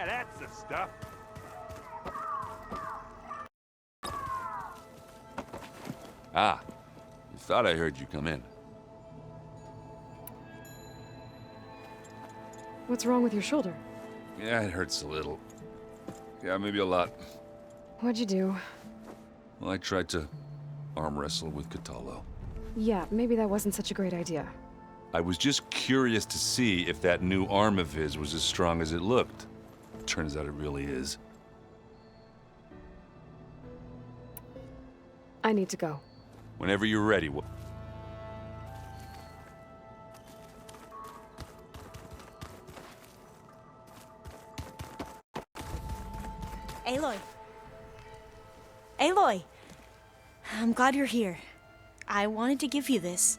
that's the stuff. Ah, you thought I heard you come in. What's wrong with your shoulder? Yeah, it hurts a little. Yeah, maybe a lot. What'd you do? Well, I tried to arm wrestle with Catalo. Yeah, maybe that wasn't such a great idea. I was just curious to see if that new arm of his was as strong as it looked. Turns out it really is. I need to go. Whenever you're ready, Aloy. Aloy! I'm glad you're here. I wanted to give you this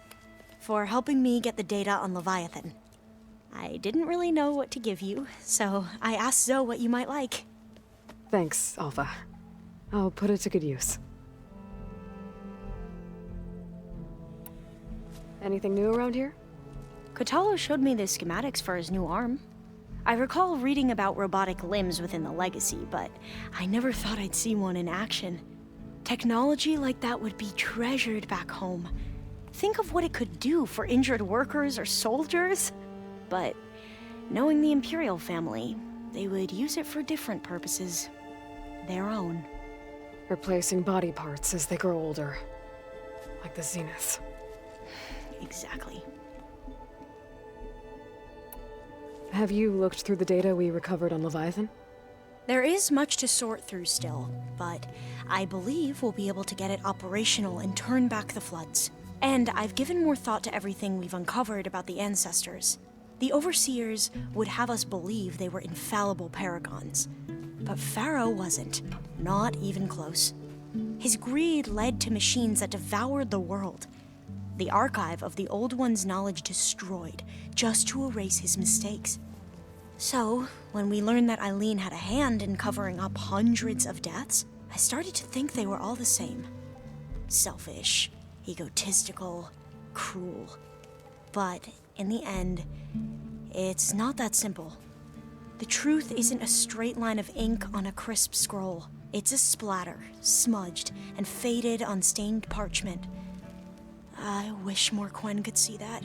for helping me get the data on Leviathan. I didn't really know what to give you, so I asked Zoe what you might like. Thanks, Alpha. I'll put it to good use. Anything new around here? Catalo showed me the schematics for his new arm. I recall reading about robotic limbs within the Legacy, but I never thought I'd see one in action. Technology like that would be treasured back home. Think of what it could do for injured workers or soldiers. But knowing the Imperial family, they would use it for different purposes. Their own. Replacing body parts as they grow older. Like the Zeniths. Exactly. Have you looked through the data we recovered on Leviathan? There is much to sort through still, but I believe we'll be able to get it operational and turn back the floods. And I've given more thought to everything we've uncovered about the ancestors. The Overseers would have us believe they were infallible paragons. But Pharaoh wasn't. Not even close. His greed led to machines that devoured the world. The archive of the Old One's knowledge destroyed, just to erase his mistakes. So, when we learned that Eileen had a hand in covering up hundreds of deaths, I started to think they were all the same. Selfish, egotistical, cruel. But in the end, it's not that simple. The truth isn't a straight line of ink on a crisp scroll. It's a splatter, smudged and faded on stained parchment. I wish more Quen could see that,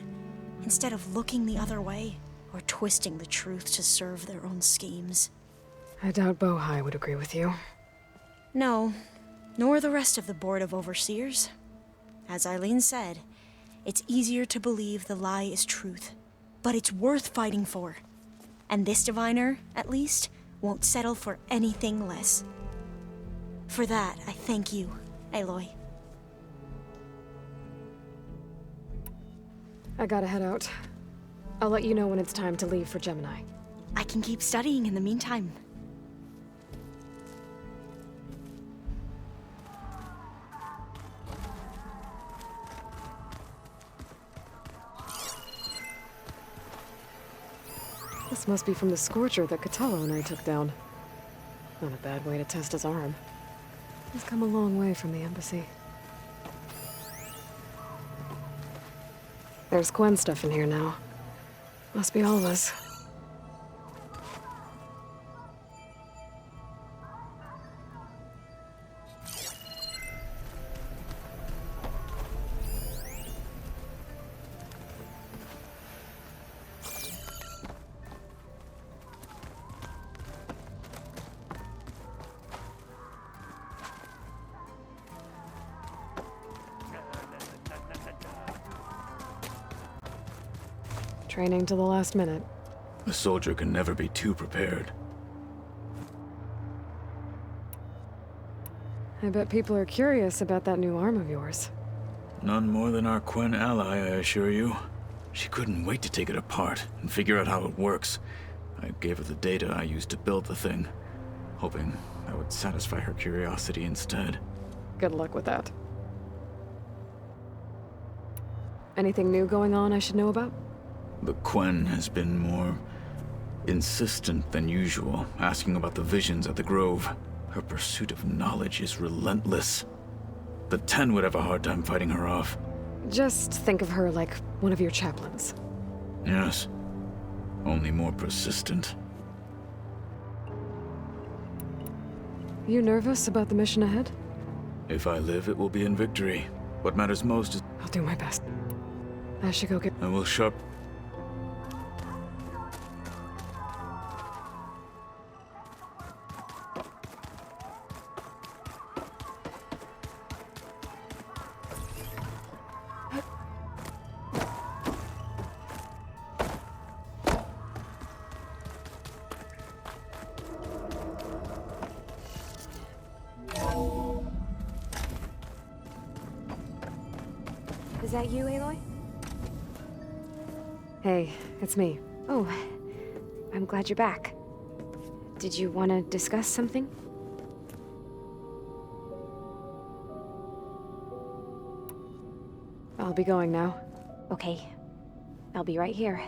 instead of looking the other way, or twisting the truth to serve their own schemes. I doubt Bohai would agree with you. No, nor the rest of the Board of Overseers. As Eileen said, it's easier to believe the lie is truth, but it's worth fighting for. And this diviner, at least, won't settle for anything less. For that, I thank you, Aloy. I gotta head out. I'll let you know when it's time to leave for Gemini. I can keep studying in the meantime. This must be from the Scorcher that Catalo and I took down. Not a bad way to test his arm. He's come a long way from the embassy. There's Quen stuff in here now. Must be Alva's. Training to the last minute. A soldier can never be too prepared. I bet people are curious about that new arm of yours. None more than our Quen ally, I assure you. She couldn't wait to take it apart and figure out how it works. I gave her the data I used to build the thing, hoping that would satisfy her curiosity instead. Good luck with that. Anything new going on I should know about? The Quen has been more insistent than usual, asking about the visions at the Grove. Her pursuit of knowledge is relentless. The Ten would have a hard time fighting her off. Just think of her like one of your chaplains. Yes, only more persistent. You nervous about the mission ahead? If I live, it will be in victory. What matters most is I'll do my best. I should go get... I will sharp... Is that you, Aloy? Hey, it's me. Oh, I'm glad you're back. Did you want to discuss something? I'll be going now. Okay. I'll be right here.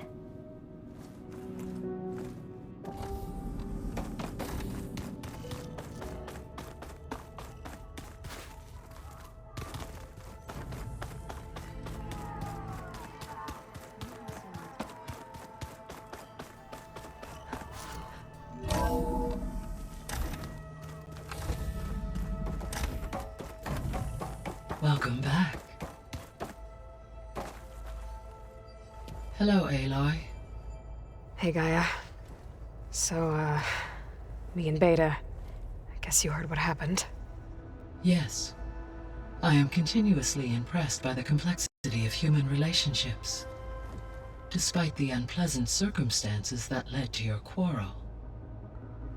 Welcome back. Hello, Aloy. Hey, Gaia. So, me and Beta. I guess you heard what happened. Yes. I am continuously impressed by the complexity of human relationships. Despite the unpleasant circumstances that led to your quarrel,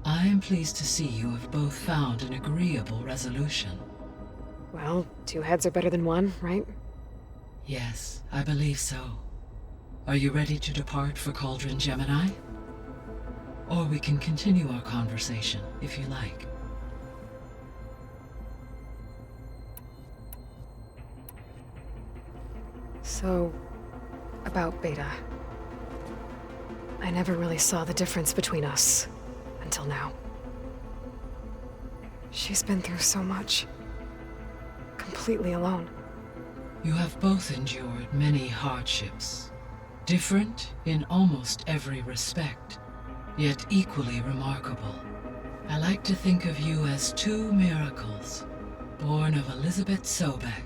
I am pleased to see you have both found an agreeable resolution. Well, two heads are better than one, right? Yes, I believe so. Are you ready to depart for Cauldron Gemini? Or we can continue our conversation, if you like. So, about Beta. I never really saw the difference between us, until now. She's been through so much. Completely alone. You have both endured many hardships, different in almost every respect, yet equally remarkable. I like to think of you as two miracles, born of Elizabeth Sobek.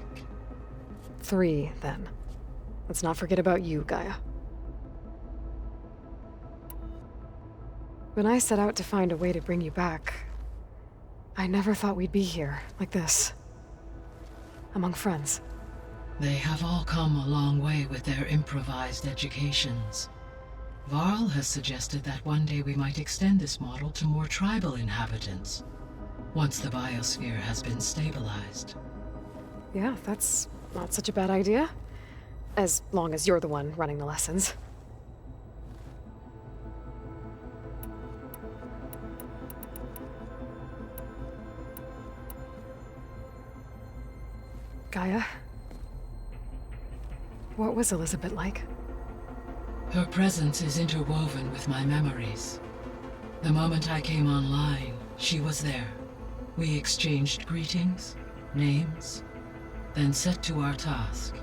3, then. Let's not forget about you, Gaia. When I set out to find a way to bring you back, I never thought we'd be here, like this. Among friends. They have all come a long way with their improvised educations. Varl has suggested that one day we might extend this model to more tribal inhabitants, once the biosphere has been stabilized. Yeah, that's not such a bad idea. As long as you're the one running the lessons. Gaia? What was Elizabeth like? Her presence is interwoven with my memories. The moment I came online, she was there. We exchanged greetings, names, then set to our task.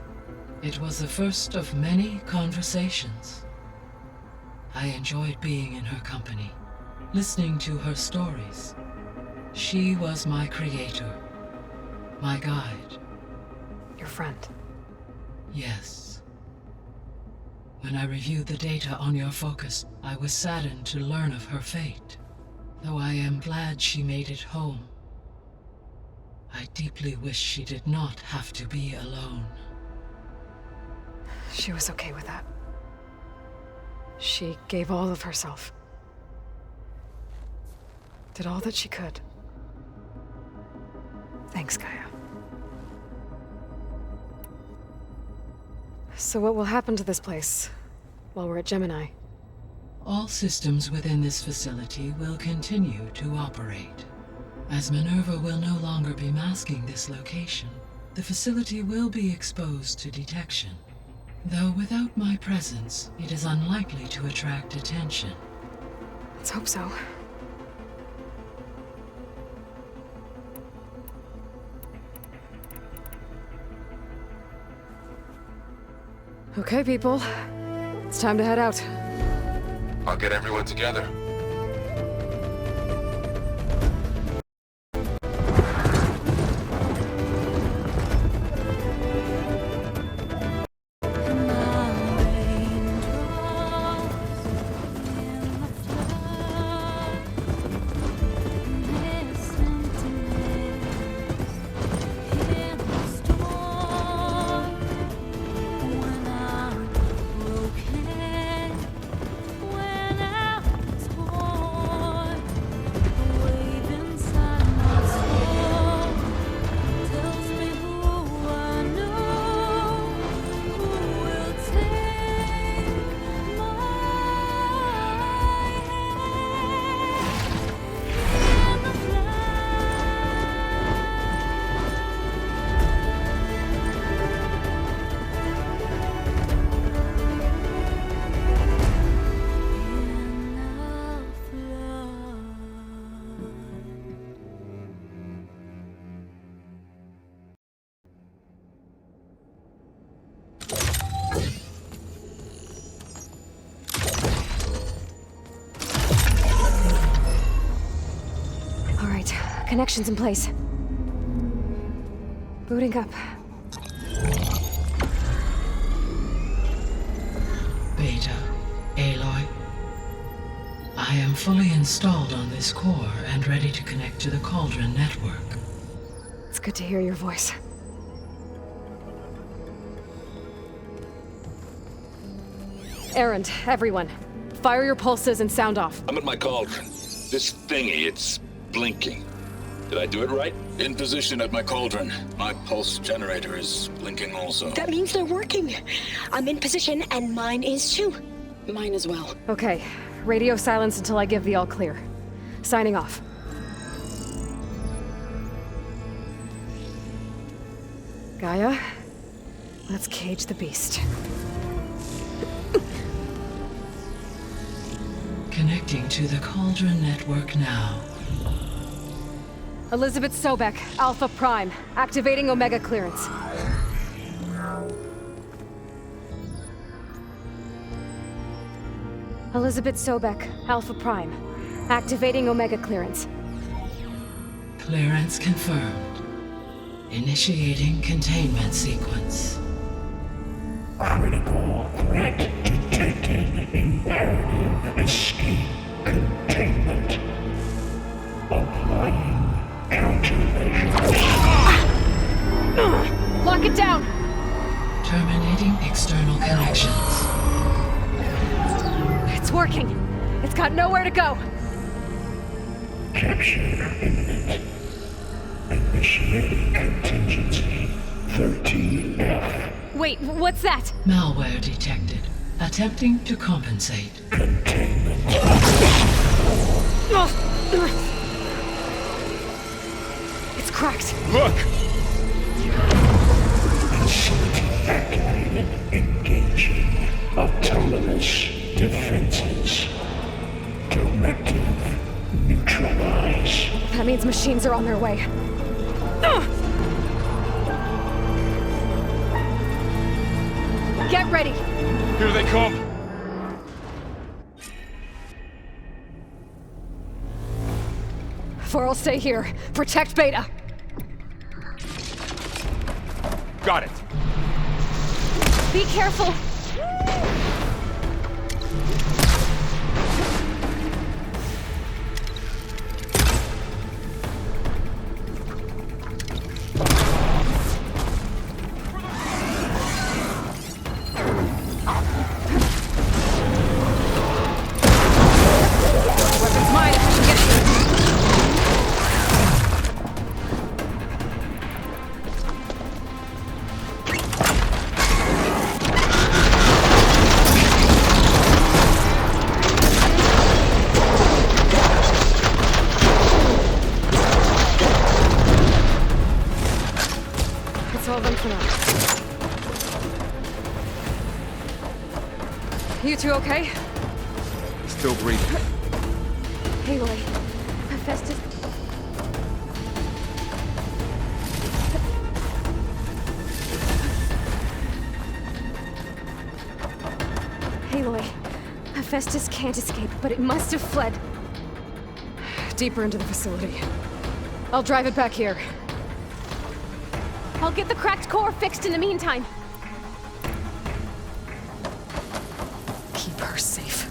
It was the first of many conversations. I enjoyed being in her company, listening to her stories. She was my creator, my guide. Your friend. Yes. When I reviewed the data on your focus, I was saddened to learn of her fate. Though I am glad she made it home. I deeply wish she did not have to be alone. She was okay with that. She gave all of herself. Did all that she could. Thanks, Gaia. So what will happen to this place while we're at Gemini? All systems within this facility will continue to operate. As Minerva will no longer be masking this location, the facility will be exposed to detection. Though without my presence, it is unlikely to attract attention. Let's hope so. Okay, people. It's time to head out. I'll get everyone together. Connection's in place. Booting up. Beta, Aloy. I am fully installed on this core and ready to connect to the Cauldron network. It's good to hear your voice. Errand, everyone. Fire your pulses and sound off. I'm at my cauldron. This thingy, it's blinking. Did I do it right? In position at my cauldron. My pulse generator is blinking also. That means they're working. I'm in position, and mine is too. Mine as well. Okay, radio silence until I give the all clear. Signing off. Gaia, let's cage the beast. Connecting to the Cauldron network now. Elizabeth Sobek, Alpha Prime, activating Omega clearance. Elizabeth Sobek, Alpha Prime, activating Omega clearance. Clearance confirmed. Initiating containment sequence. Critical threat detected. Imperative escape containment. Applying countermeasures. Lock it down! Terminating external connections. It's working. It's got nowhere to go. Capture imminent. Initiating contingency 13F. Wait, what's that? Malware detected. Attempting to compensate. Containment. It's cracked. Look! Facility activated. Engaging autonomous defenses. Directive neutralize. That means machines are on their way. Get ready! Here they come! Four will stay here. Protect Beta. Got it! Be careful! Weapon's mine if I can get you. That's all of them for now. You two okay? Still breathing. Aloy, Hephaestus. Aloy, Hephaestus can't escape, but it must have fled. Deeper into the facility. I'll drive it back here. I'll get the cracked core fixed in the meantime. Keep her safe.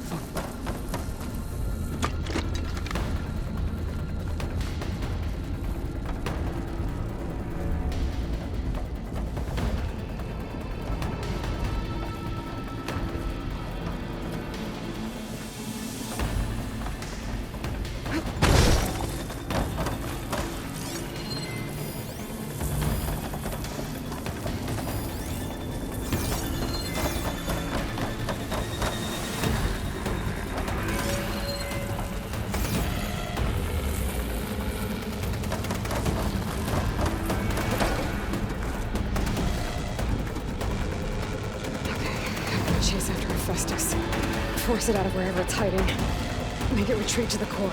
Chase after Hephaestus. Force it out of wherever it's hiding. Make it retreat to the core.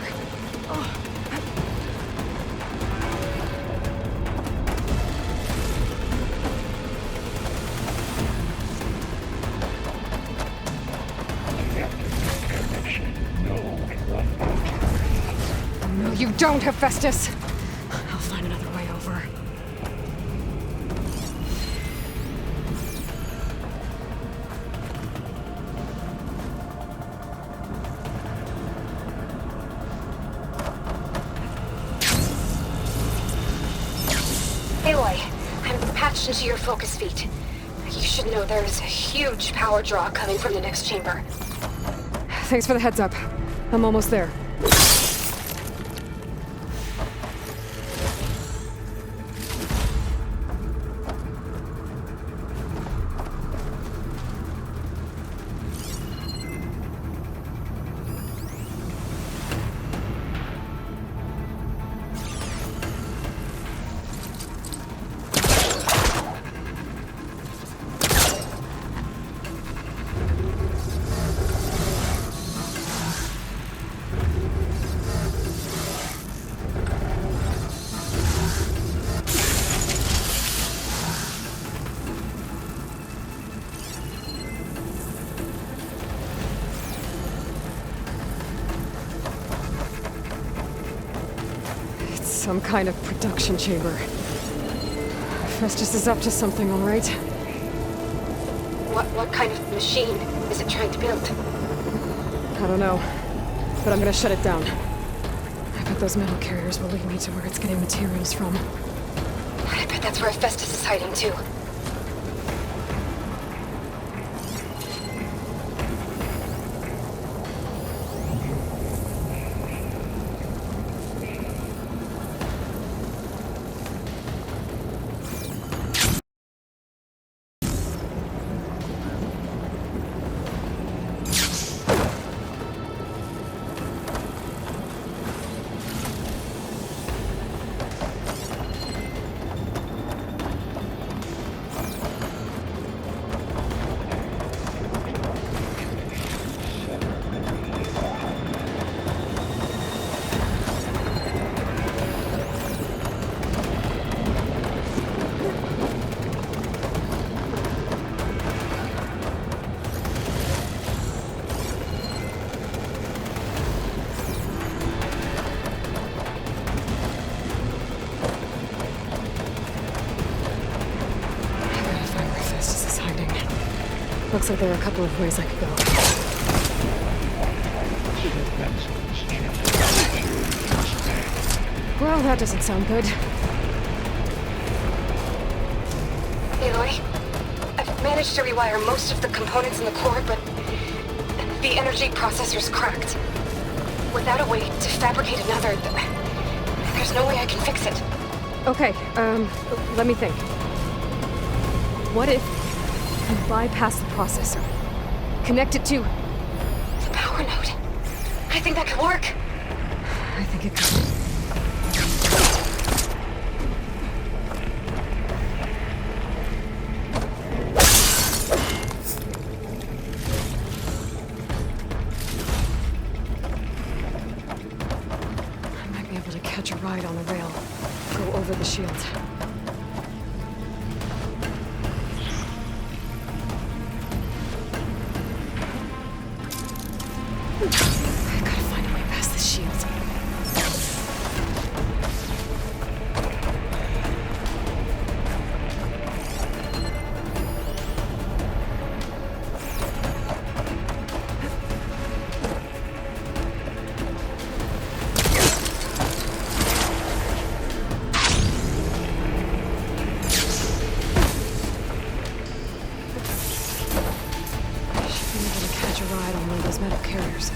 No, you don't, Hephaestus! attention to your focus feet. You should know there's a huge power draw coming from the next chamber. Thanks for the heads up. I'm almost there. Some kind of production chamber. Festus is up to something, all right? What kind of machine is it trying to build? I don't know, but I'm gonna shut it down. I bet those metal carriers will lead me to where it's getting materials from. I bet that's where Festus is hiding too. Looks like there are a couple of ways I could go. Well, that doesn't sound good. Aloy, I've managed to rewire most of the components in the core, but the energy processor's cracked. Without a way to fabricate another, there's no way I can fix it. Okay, let me think. What if you bypass the processor? Connect it to the power node. I think that could work. I think it could. I might be able to catch a ride on the rail. Go over the shield. I gotta find a way past the shield. I should be able to catch a ride on one of those metal carriers.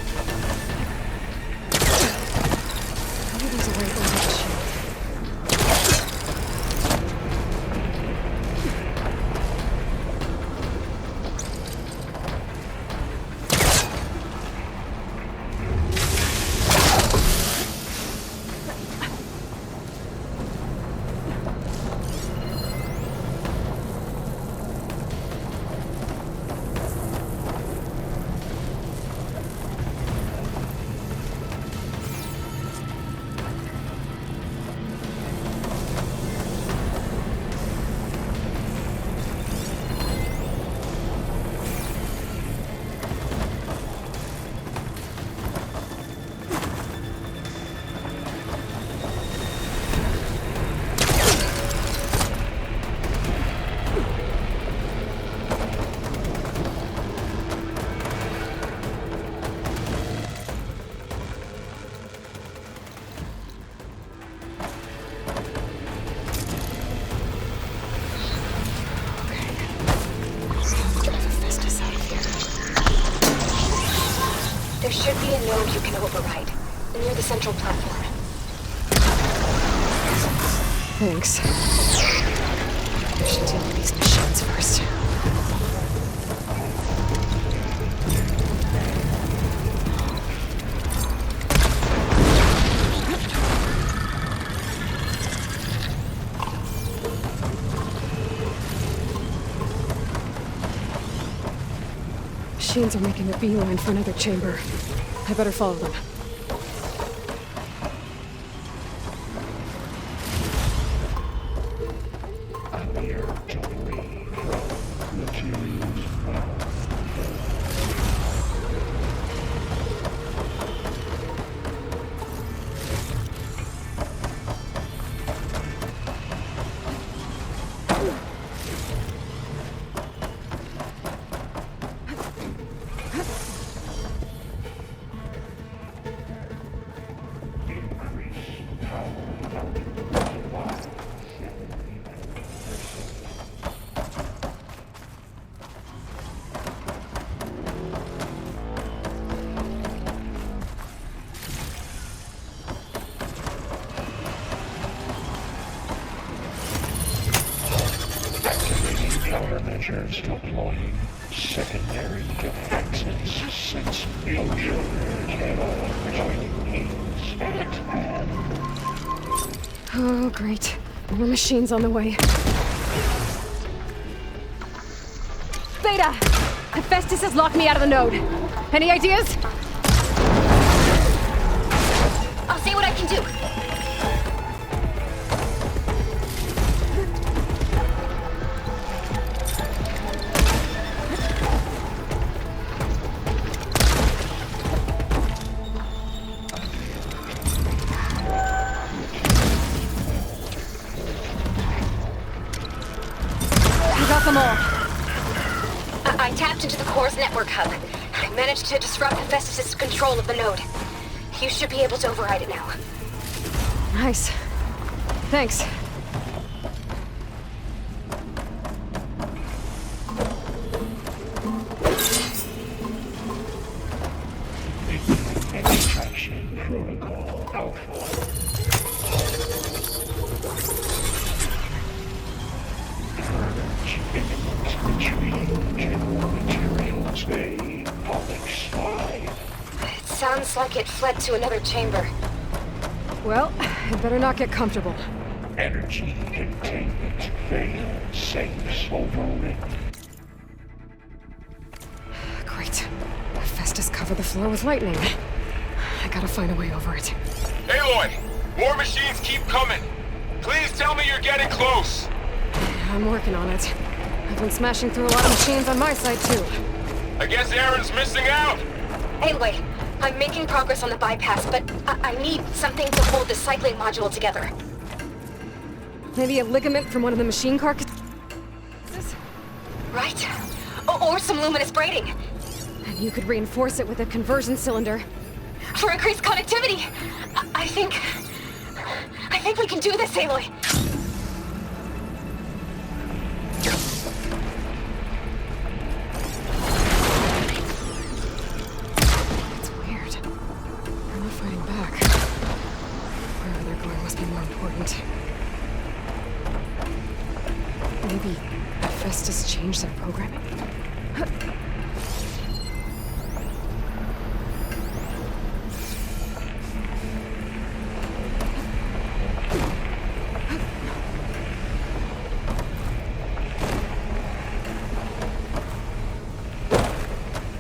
There should be a node you can override, near the central platform. Thanks. I should deal with these machines first. Machines are making a beeline for another chamber. I better follow them. Countermeasures deploying secondary defenses since closure channel joining means at hand. Oh, great. More machines on the way. Beta! Hephaestus has locked me out of the node. Any ideas? I'll see what I can do. Them all. I tapped into the core's network hub. I managed to disrupt Hephaestus' control of the node. You should be able to override it now. Nice. Thanks. Extraction protocol alpha. Retreating general materials bay, Pollux 5. It sounds like it fled to another chamber. Well, it better not get comfortable. Energy containment fail safes overridden. Great. Hephaestus covered the floor with lightning. I gotta find a way over it. Aloy! More machines keep coming! Please tell me you're getting close! I'm working on it. I've been smashing through a lot of machines on my side, too. I guess Aaron's missing out! Anyway, I'm making progress on the bypass, but I need something to hold the cycling module together. Maybe a ligament from one of the machine carcasses? Right. Or some luminous braiding. And you could reinforce it with a conversion cylinder. For increased connectivity! I think we can do this, Aloy. It's weird. They're not fighting back. Wherever they're going must be more important. Maybe Hephaestus changed their programming?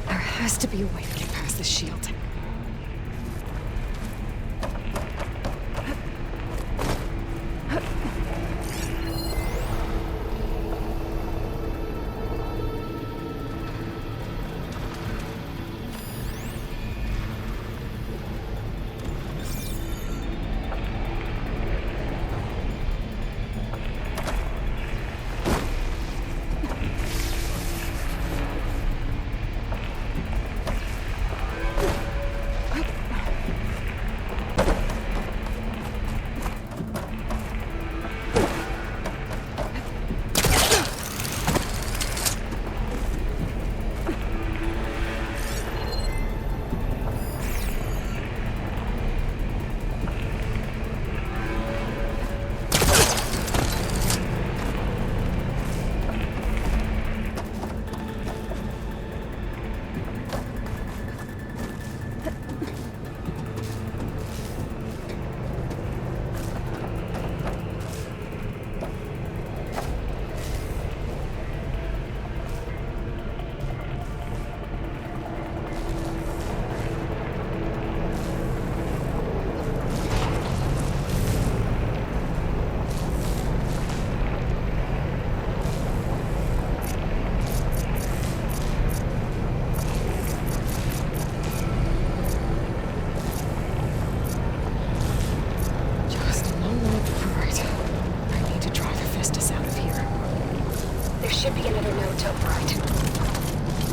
There has to be a way to get past the shield.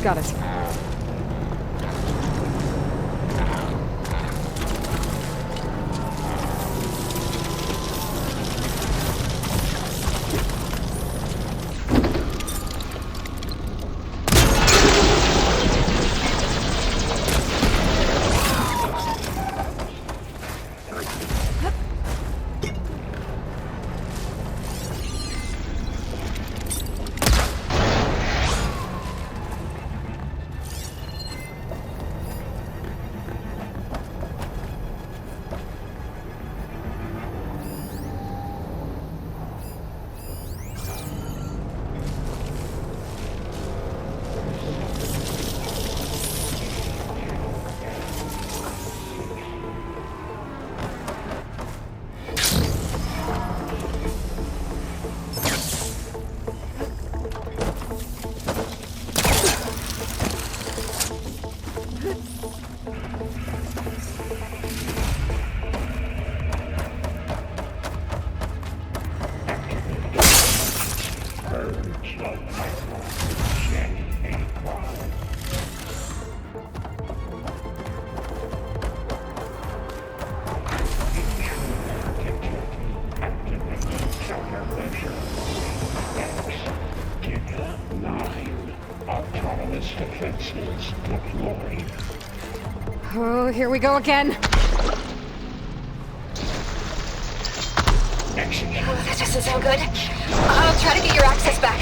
Got it. Defenses deployed. Oh, here we go again. Oh, that doesn't sound good. I'll try to get your access back.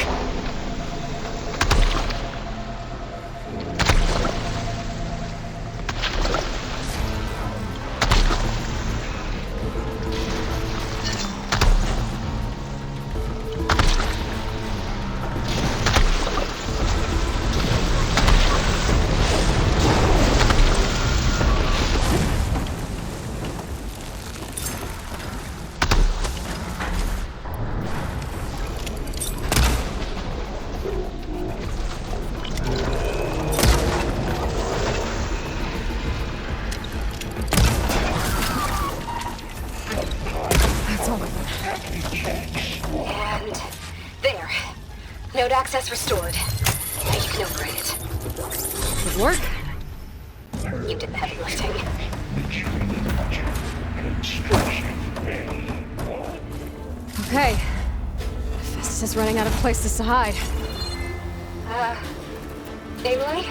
And there. Node access restored. Now you can operate it. Good work. You did the heavy lifting. Okay. Festus is running out of places to hide. Aloy?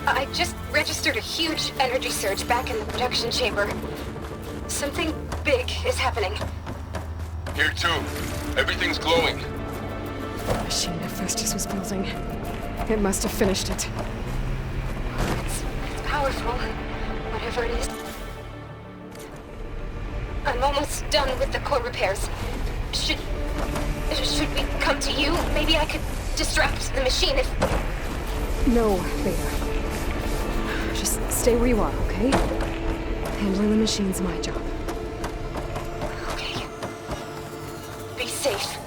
I just registered a huge energy surge back in the production chamber. Something big is happening. Here too. Everything's glowing. The machine that Festus was building. It must have finished it. It's powerful, whatever it is. I'm almost done with the core repairs. Should we come to you? Maybe I could distract the machine if... No, Beta. Just stay where you are, okay? Handling the machine's my job. Okay. Be safe.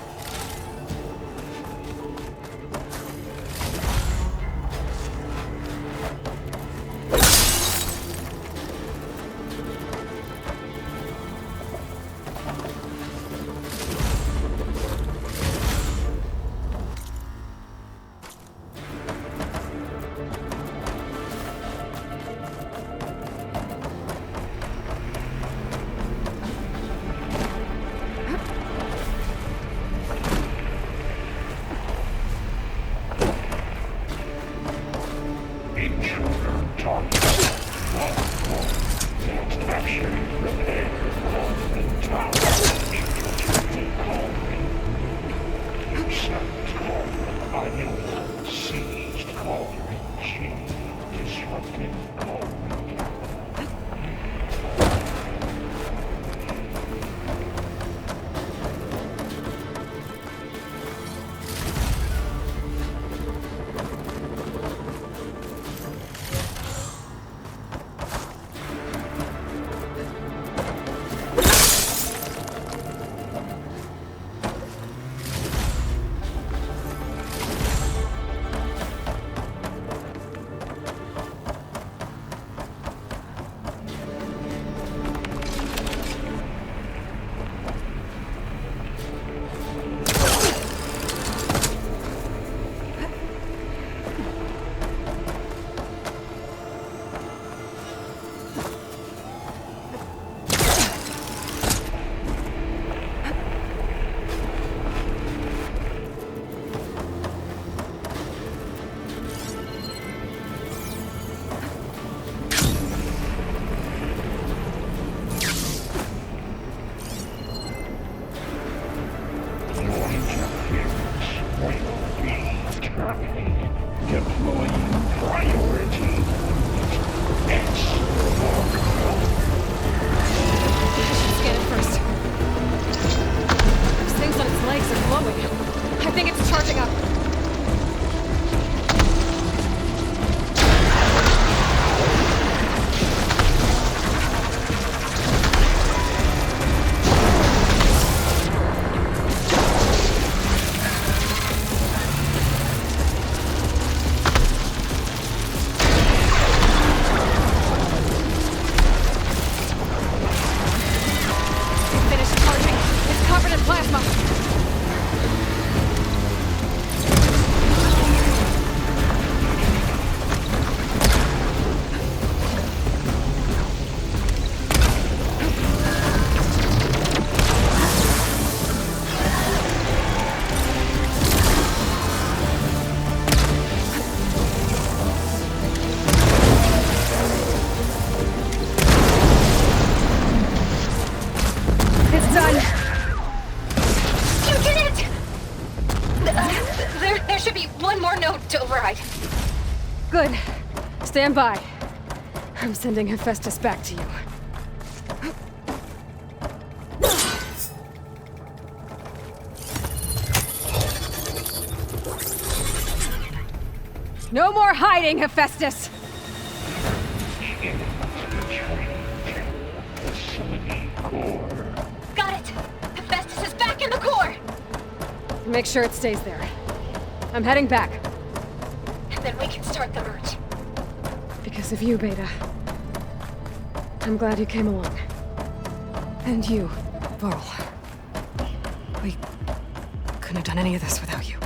Stand by. I'm sending Hephaestus back to you. No more hiding, Hephaestus! Got it! Hephaestus is back in the core! Make sure it stays there. I'm heading back. And then we can start the merge. Because of you, Beta. I'm glad you came along. And you, Varl. We couldn't have done any of this without you.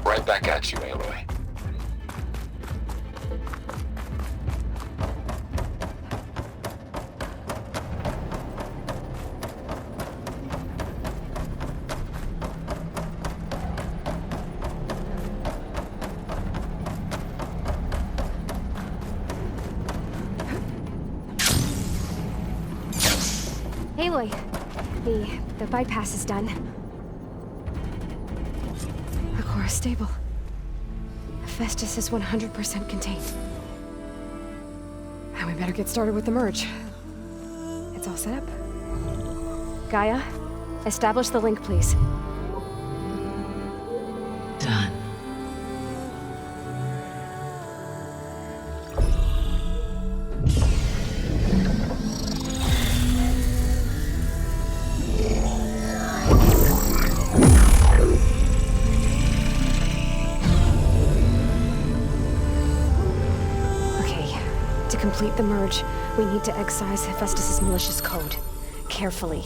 Right back at you, Aloy. Aloy, the bypass is done. The core is stable. Hephaestus is 100% contained. And we better get started with the merge. It's all set up. Gaia, establish the link, please. Done. To complete the merge, we need to excise Hephaestus' malicious code. Carefully.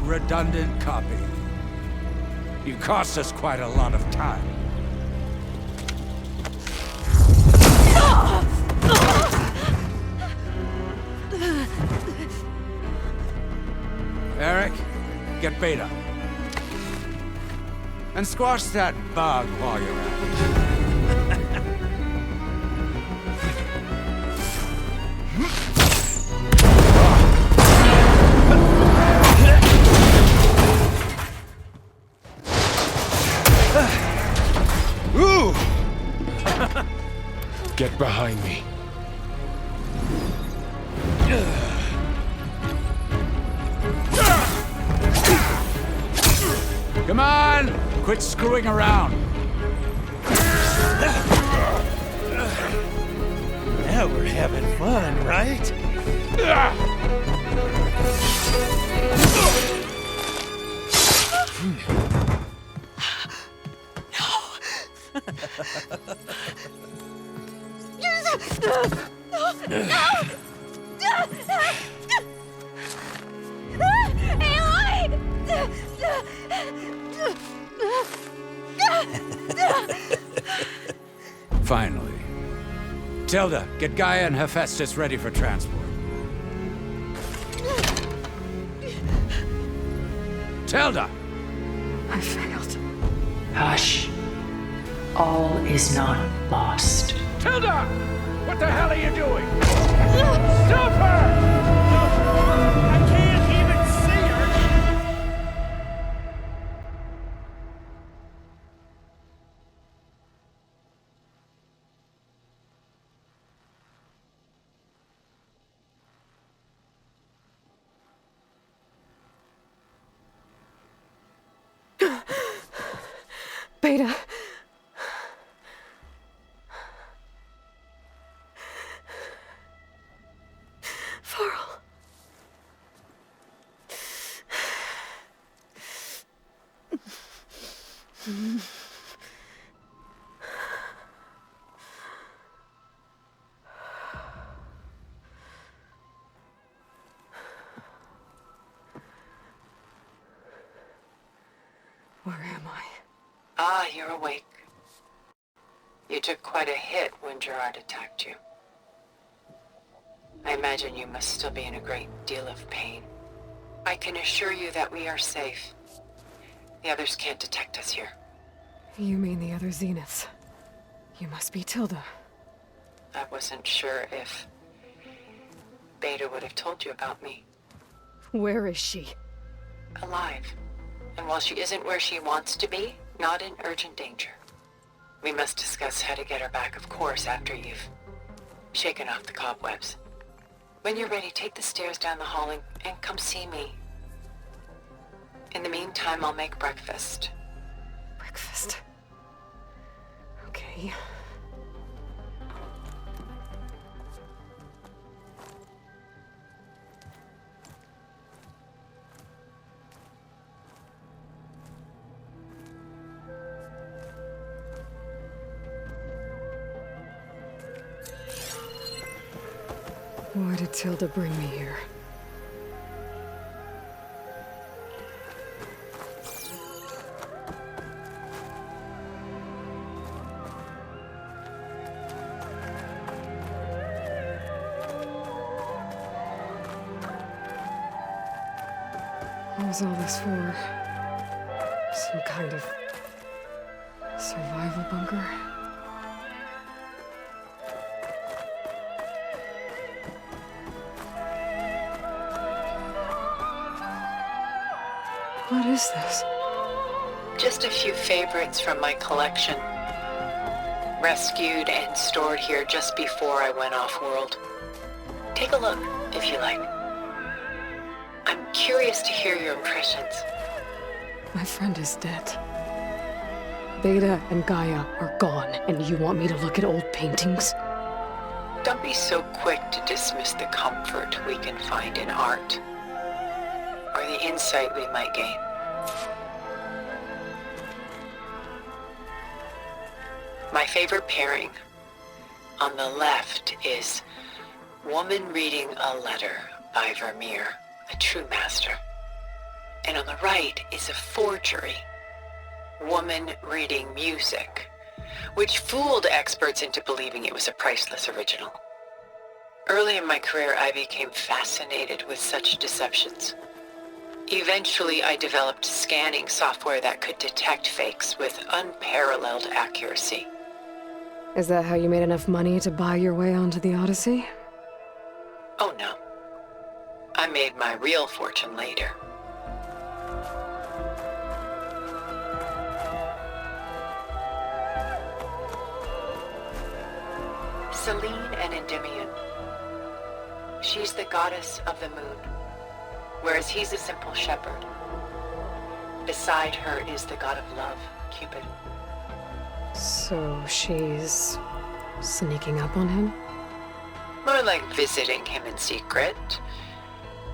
Redundant copy. You cost us quite a lot of time. Eric, get Beta. And squash that bug while you're at it. Ooh! Get behind me. Come on! Quit screwing around. Now we're having fun, right? Finally. Tilda, get Gaia and Hephaestus ready for transport. Tilda! I failed. Hush. All is not lost. Tilda! What the hell are you doing? Stop her! I can't even see her! Beta. Varl. Where am I? Ah, you're awake. You took quite a hit when Gerard attacked you. I imagine you must still be in a great deal of pain. I can assure you that we are safe. The others can't detect us here. You mean the other Zeniths? You must be Tilda. I wasn't sure if Beta would have told you about me. Where is she? Alive. And while she isn't where she wants to be, not in urgent danger. We must discuss how to get her back, of course, after you've shaken off the cobwebs. When you're ready, take the stairs down the hall and come see me. In the meantime, I'll make breakfast. Breakfast? Okay. Why did Tilda bring me here? What was all this for? Some kind of survival bunker? What is this? Just a few favorites from my collection. Rescued and stored here just before I went off-world. Take a look, if you like. I'm curious to hear your impressions. My friend is dead. Beta and Gaia are gone, and you want me to look at old paintings? Don't be so quick to dismiss the comfort we can find in art, or the insight we might gain. My favorite pairing on the left is Woman Reading a Letter by Vermeer, a true master. And on the right is a forgery, Woman Reading Music, which fooled experts into believing it was a priceless original. Early in my career, I became fascinated with such deceptions. Eventually, I developed scanning software that could detect fakes with unparalleled accuracy. Is that how you made enough money to buy your way onto the Odyssey? Oh no. I made my real fortune later. Selene and Endymion. She's the goddess of the moon, whereas he's a simple shepherd. Beside her is the god of love, Cupid. So she's sneaking up on him? More like visiting him in secret.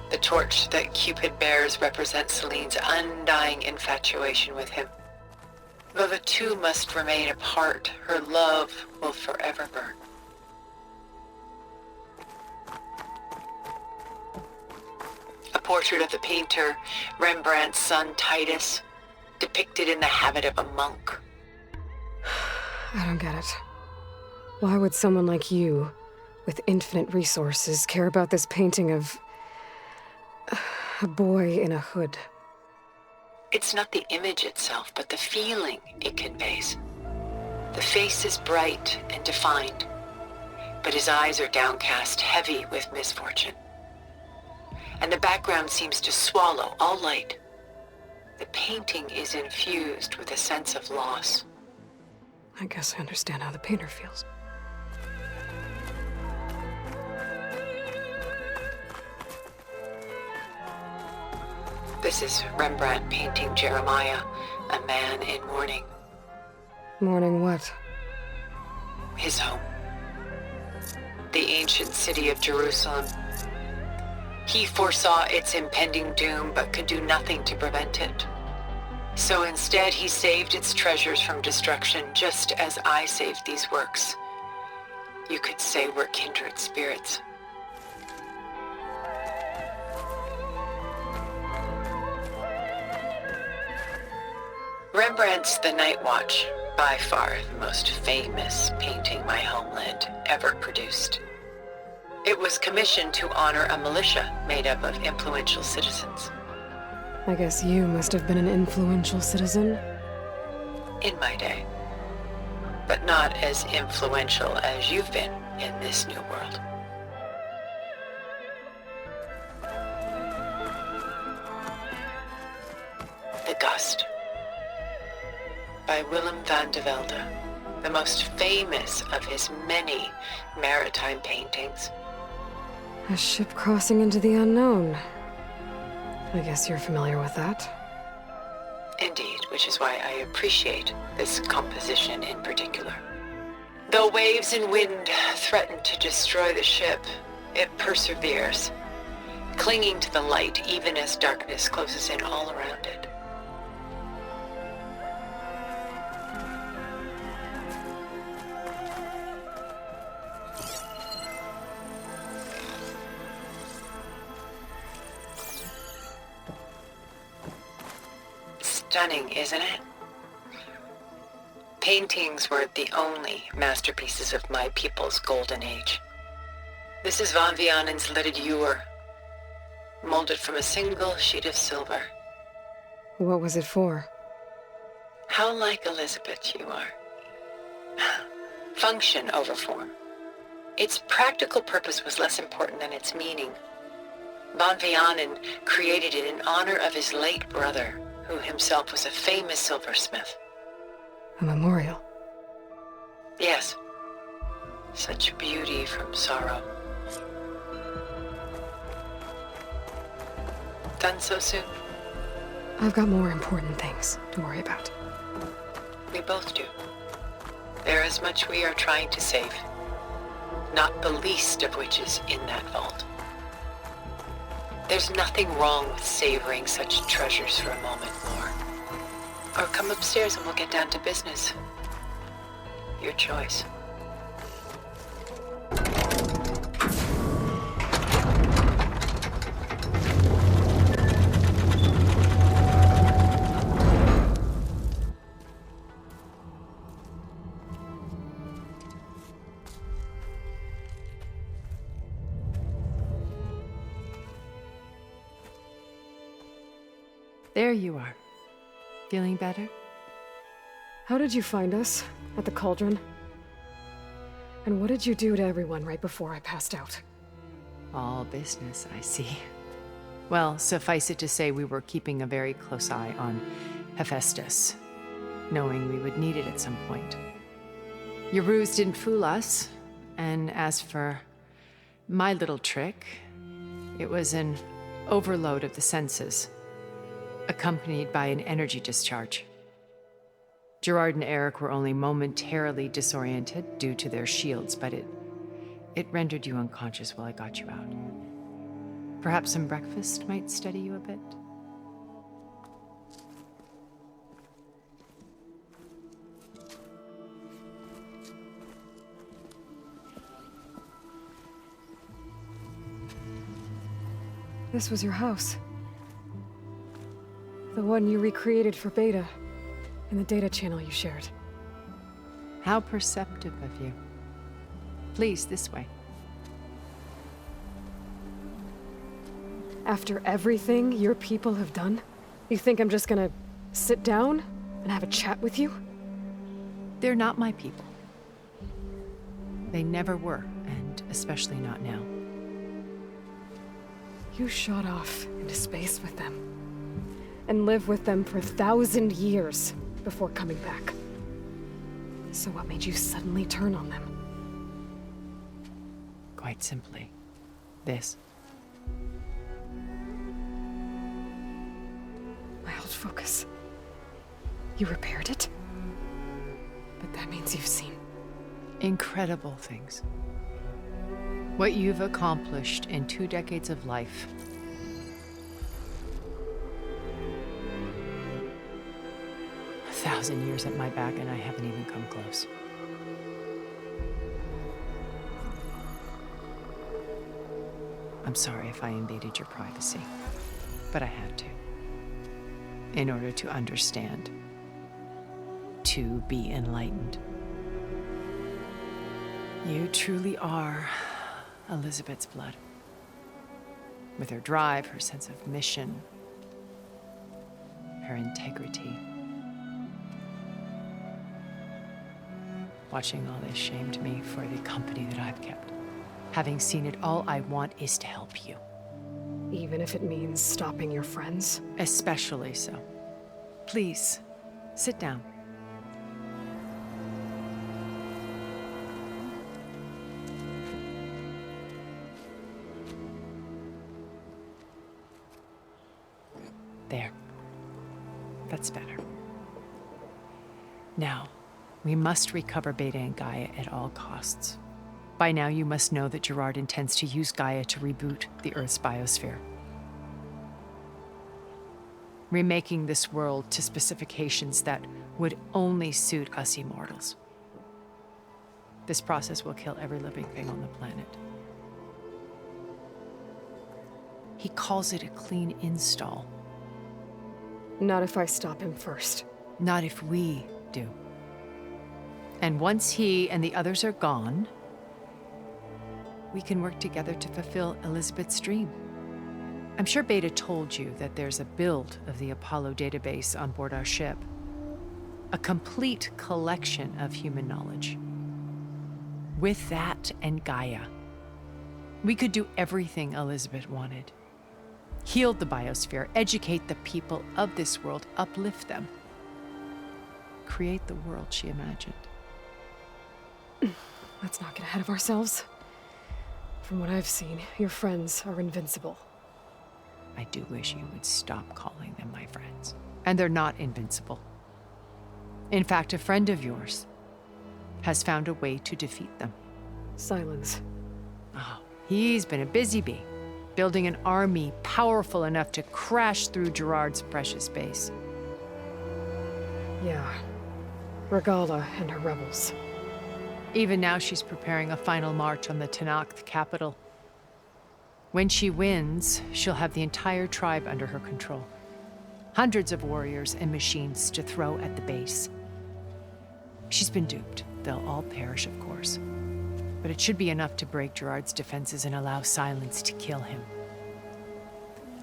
The torch that Cupid bears represents Selene's undying infatuation with him. Though the two must remain apart, her love will forever burn. A portrait of the painter, Rembrandt's son Titus, depicted in the habit of a monk. I don't get it. Why would someone like you, with infinite resources, care about this painting of a boy in a hood? It's not the image itself, but the feeling it conveys. The face is bright and defined, but his eyes are downcast, heavy with misfortune. And the background seems to swallow all light. The painting is infused with a sense of loss. I guess I understand how the painter feels. This is Rembrandt painting Jeremiah, a man in mourning. Mourning what? His home. The ancient city of Jerusalem. He foresaw its impending doom, but could do nothing to prevent it. So instead, he saved its treasures from destruction, just as I saved these works. You could say we're kindred spirits. Rembrandt's The Night Watch, by far the most famous painting my homeland ever produced. It was commissioned to honor a militia made up of influential citizens. I guess you must have been an influential citizen. In my day. But not as influential as you've been in this new world. The Gust. By Willem van de Velde, the most famous of his many maritime paintings. A ship crossing into the unknown. I guess you're familiar with that. Indeed, which is why I appreciate this composition in particular. Though waves and wind threaten to destroy the ship, it perseveres, clinging to the light even as darkness closes in all around it. Stunning, isn't it? Paintings were the only masterpieces of my people's golden age. This is Van Vianen's leaded ewer, molded from a single sheet of silver. What was it for? How like Elizabeth you are. Function over form. Its practical purpose was less important than its meaning. Van Vianen created it in honor of his late brother, who himself was a famous silversmith. A memorial? Yes. Such beauty from sorrow. Done so soon? I've got more important things to worry about. We both do. There is much we are trying to save, not the least of which is in that vault. There's nothing wrong with savoring such treasures for a moment more. Or come upstairs and we'll get down to business. Your choice. There you are. Feeling better? How did you find us? At the cauldron? And what did you do to everyone right before I passed out? All business, I see. Well, suffice it to say we were keeping a very close eye on Hephaestus, knowing we would need it at some point. Your ruse didn't fool us, and as for my little trick, it was an overload of the senses, accompanied by an energy discharge. Gerard and Eric were only momentarily disoriented due to their shields, but it rendered you unconscious while I got you out. Perhaps some breakfast might steady you a bit? This was your house. The one you recreated for Beta, in the data channel you shared. How perceptive of you. Please, this way. After everything your people have done, you think I'm just gonna sit down and have a chat with you? They're not my people. They never were, and especially not now. You shot off into space with them, and lived with them for 1,000 years before coming back. So what made you suddenly turn on them? Quite simply, this. My old focus. You repaired it? But that means you've seen... incredible things. What you've accomplished in 2 decades of life. A 1,000 years at my back and I haven't even come close. I'm sorry if I invaded your privacy, but I had to. In order to understand, to be enlightened. You truly are Elizabeth's blood. With her drive, her sense of mission, her integrity. Watching all this shamed me for the company that I've kept. Having seen it, all I want is to help you. Even if it means stopping your friends? Especially so. Please, sit down. There. That's better. Now, we must recover Beta and Gaia at all costs. By now, you must know that Gerard intends to use Gaia to reboot the Earth's biosphere. Remaking this world to specifications that would only suit us immortals. This process will kill every living thing on the planet. He calls it a clean install. Not if I stop him first. Not if we do. And once he and the others are gone, we can work together to fulfill Elizabeth's dream. I'm sure Beta told you that there's a build of the Apollo database on board our ship. A complete collection of human knowledge. With that and Gaia, we could do everything Elizabeth wanted. Heal the biosphere, educate the people of this world, uplift them. Create the world she imagined. Let's not get ahead of ourselves. From what I've seen, your friends are invincible. I do wish you would stop calling them my friends. And they're not invincible. In fact, a friend of yours has found a way to defeat them. Silence. Oh, he's been a busy bee, building an army powerful enough to crash through Gerard's precious base. Yeah. Regala and her rebels. Even now, she's preparing a final march on the Tenakth capital. When she wins, she'll have the entire tribe under her control. Hundreds of warriors and machines to throw at the base. She's been duped. They'll all perish, of course. But it should be enough to break Gerard's defenses and allow Silence to kill him.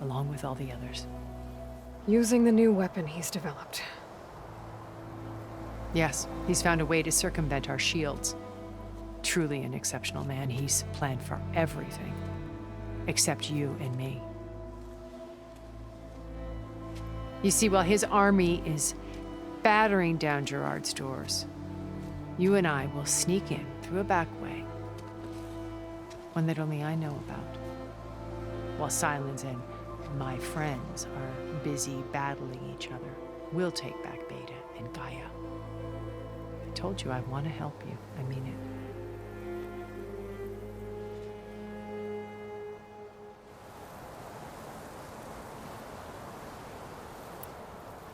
Along with all the others. Using the new weapon he's developed. Yes, he's found a way to circumvent our shields. Truly an exceptional man. He's planned for everything. Except you and me. You see, while his army is battering down Gerard's doors, you and I will sneak in through a back way. One that only I know about. While Silence and my friends are busy battling each other, we'll take back Beta and Gaia. I told you I want to help you. I mean it.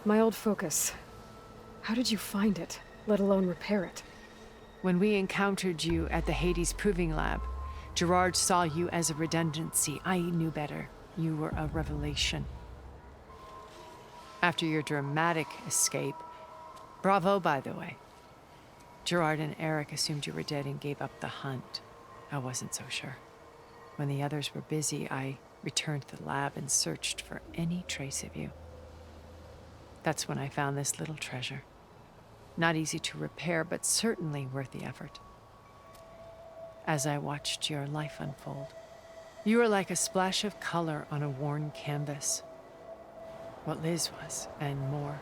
My old focus. How did you find it, let alone repair it? When we encountered you at the Hades Proving Lab, Gerard saw you as a redundancy. I knew better. You were a revelation. After your dramatic escape, bravo, by the way. Gerard and Eric assumed you were dead and gave up the hunt. I wasn't so sure. When the others were busy, I returned to the lab and searched for any trace of you. That's when I found this little treasure. Not easy to repair, but certainly worth the effort. As I watched your life unfold, you were like a splash of color on a worn canvas. What Liz was, and more.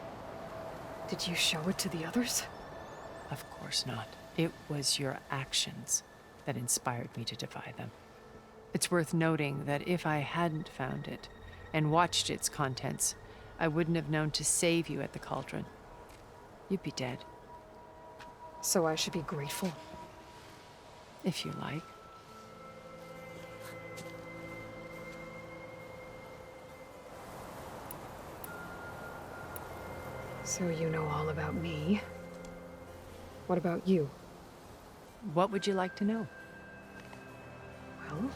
Did you show it to the others? Of course not. It was your actions that inspired me to defy them. It's worth noting that if I hadn't found it and watched its contents, I wouldn't have known to save you at the cauldron. You'd be dead. So I should be grateful? If you like. So you know all about me. What about you? What would you like to know? Well,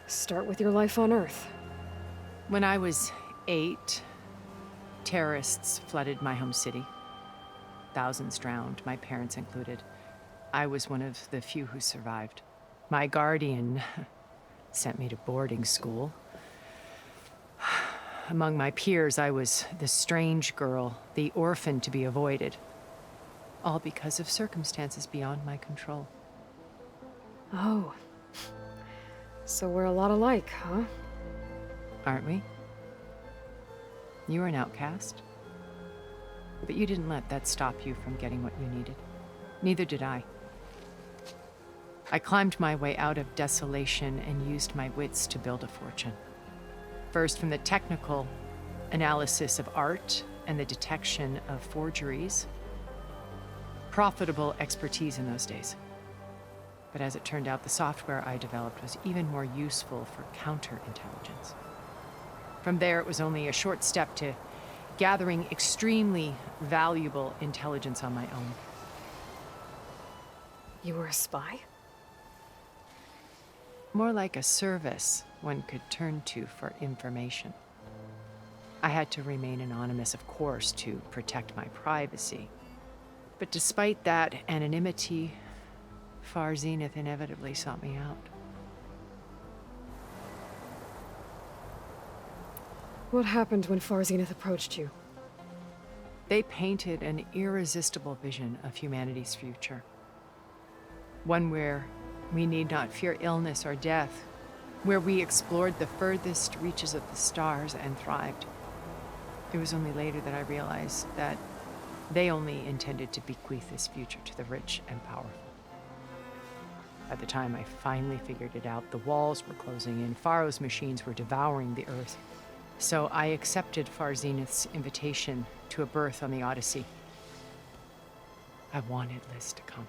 start with your life on Earth. When I was 8, terrorists flooded my home city. Thousands drowned, my parents included. I was one of the few who survived. My guardian sent me to boarding school. Among my peers, I was the strange girl, the orphan to be avoided. All because of circumstances beyond my control. Oh. So we're a lot alike, huh? Aren't we? You were an outcast. But you didn't let that stop you from getting what you needed. Neither did I. I climbed my way out of desolation and used my wits to build a fortune. First, from the technical analysis of art and the detection of forgeries. Profitable expertise in those days. But as it turned out, the software I developed was even more useful for counterintelligence. From there, it was only a short step to gathering extremely valuable intelligence on my own. You were a spy? More like a service one could turn to for information. I had to remain anonymous, of course, to protect my privacy. But despite that anonymity, Far Zenith inevitably sought me out. What happened when Far Zenith approached you? They painted an irresistible vision of humanity's future. One where we need not fear illness or death, where we explored the furthest reaches of the stars and thrived. It was only later that I realized that they only intended to bequeath this future to the rich and powerful. By the time I finally figured it out, the walls were closing in, Pharaoh's machines were devouring the Earth. So I accepted Far Zenith's invitation to a berth on the Odyssey. I wanted Liz to come,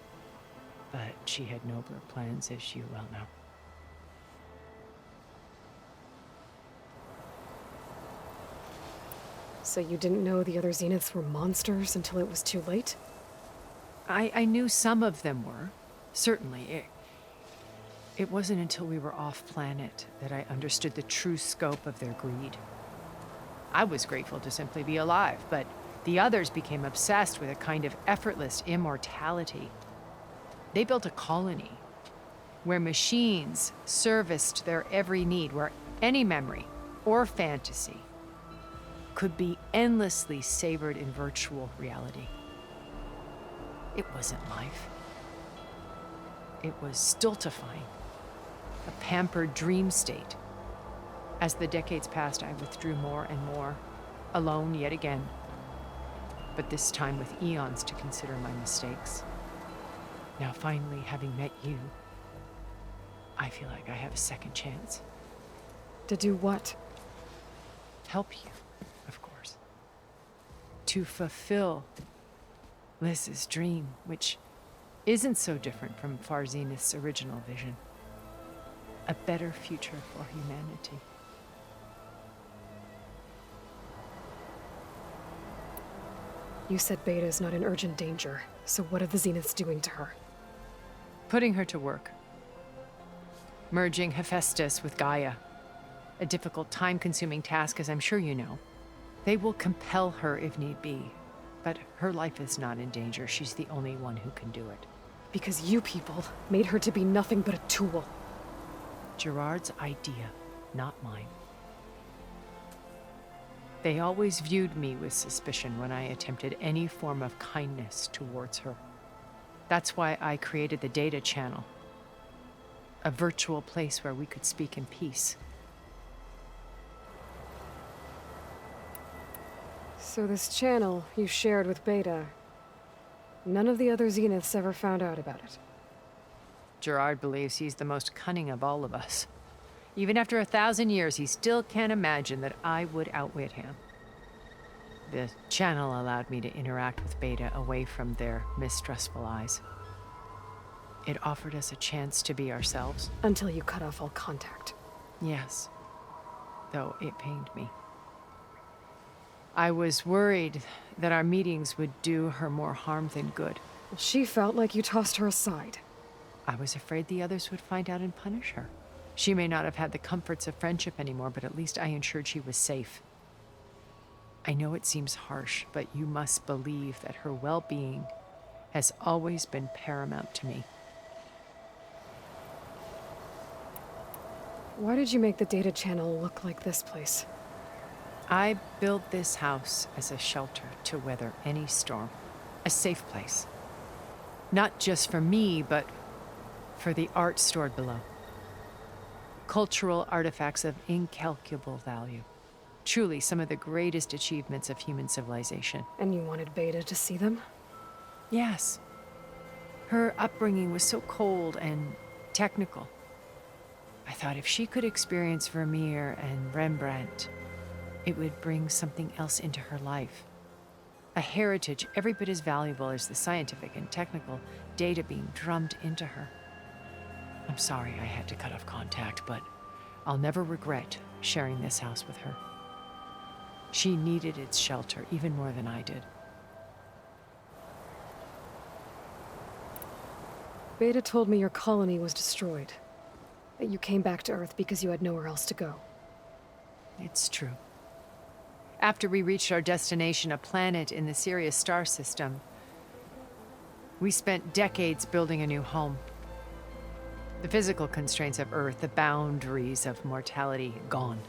but she had nobler plans, as you well know. So you didn't know the other Zeniths were monsters until it was too late? I knew some of them were, certainly. It wasn't until we were off-planet that I understood the true scope of their greed. I was grateful to simply be alive, but the others became obsessed with a kind of effortless immortality. They built a colony where machines serviced their every need, where any memory or fantasy could be endlessly savored in virtual reality. It wasn't life. It was stultifying, a pampered dream state. As the decades passed, I withdrew more and more, alone yet again, but this time with eons to consider my mistakes. Now finally, having met you, I feel like I have a second chance. To do what? Help you, of course. To fulfill Liz's dream, which isn't so different from Far Zenith's original vision. A better future for humanity. You said Beta is not in urgent danger, so what are the Zeniths doing to her? Putting her to work. Merging Hephaestus with Gaia. A difficult, time-consuming task, as I'm sure you know. They will compel her if need be, but her life is not in danger. She's the only one who can do it. Because you people made her to be nothing but a tool. Gerard's idea, not mine. They always viewed me with suspicion when I attempted any form of kindness towards her. That's why I created the data channel. A virtual place where we could speak in peace. So this channel you shared with Beta, none of the other Zeniths ever found out about it? Gerard believes he's the most cunning of all of us. Even after 1,000 years, he still can't imagine that I would outwit him. The channel allowed me to interact with Beta away from their mistrustful eyes. It offered us a chance to be ourselves. Until you cut off all contact. Yes, though it pained me. I was worried that our meetings would do her more harm than good. Well, she felt like you tossed her aside. I was afraid the others would find out and punish her. She may not have had the comforts of friendship anymore, but at least I ensured she was safe. I know it seems harsh, but you must believe that her well-being has always been paramount to me. Why did you make the data channel look like this place? I built this house as a shelter to weather any storm. A safe place. Not just for me, but for the art stored below. Cultural artifacts of incalculable value. Truly some of the greatest achievements of human civilization. And you wanted Beta to see them? Yes. Her upbringing was so cold and technical. I thought if she could experience Vermeer and Rembrandt, it would bring something else into her life. A heritage every bit as valuable as the scientific and technical data being drummed into her. I'm sorry I had to cut off contact, but I'll never regret sharing this house with her. She needed its shelter even more than I did. Beta told me your colony was destroyed. That you came back to Earth because you had nowhere else to go. It's true. After we reached our destination, a planet in the Sirius star system, we spent decades building a new home. The physical constraints of Earth, the boundaries of mortality, gone.